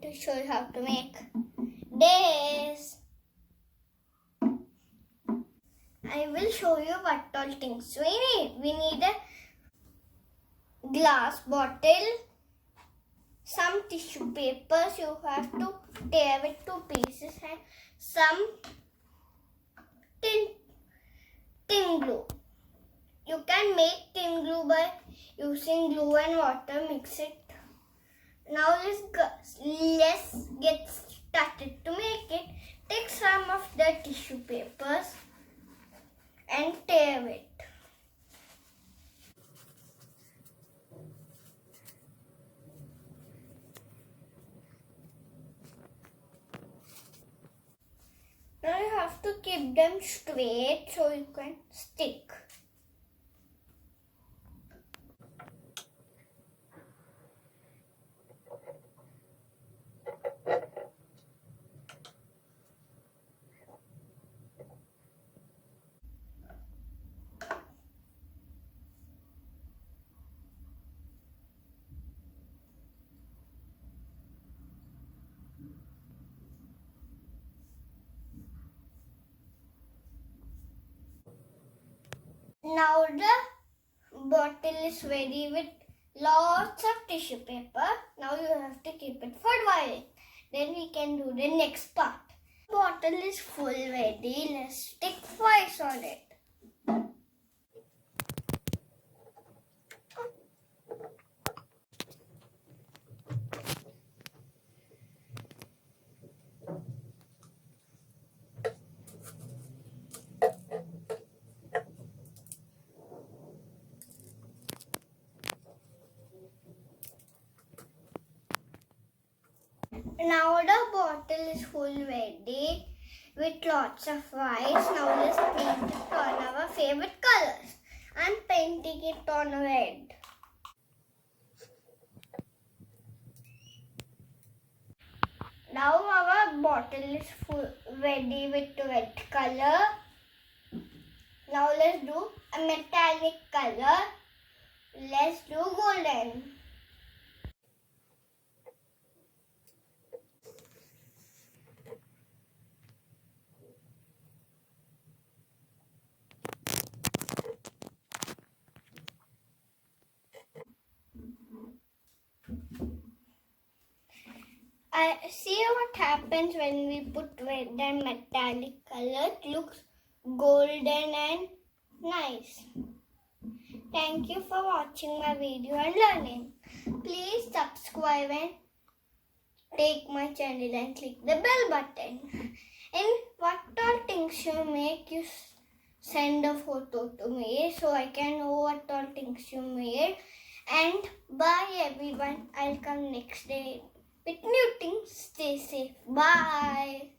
to show you how to make this. I will show you what all things we need. We need a glass bottle, some tissue papers, you have to tear it to pieces, and some tin glue. You can make tin glue by using glue and water, mix it. Now let's get started to make it. Take some of the tissue papers and tear it. Now you have to keep them straight so you can stick. Now the bottle is ready with lots of tissue paper. Now you have to keep it for drying. Then we can do the next part. Bottle is full ready. Let's stick twice on it. Now the bottle is full ready with lots of rice. Now let's paint it on our favorite colors. I'm painting it on red. Now our bottle is full ready with red color. Now let's do a metallic color. Let's do golden. I see what happens when we put red and metallic color. It looks golden and nice. Thank you for watching my video and learning. Please subscribe and take my channel and click the bell button. And what all things you make, you send a photo to me so I can know what all things you made. And bye everyone. I'll come next day with new things. Stay safe. Bye.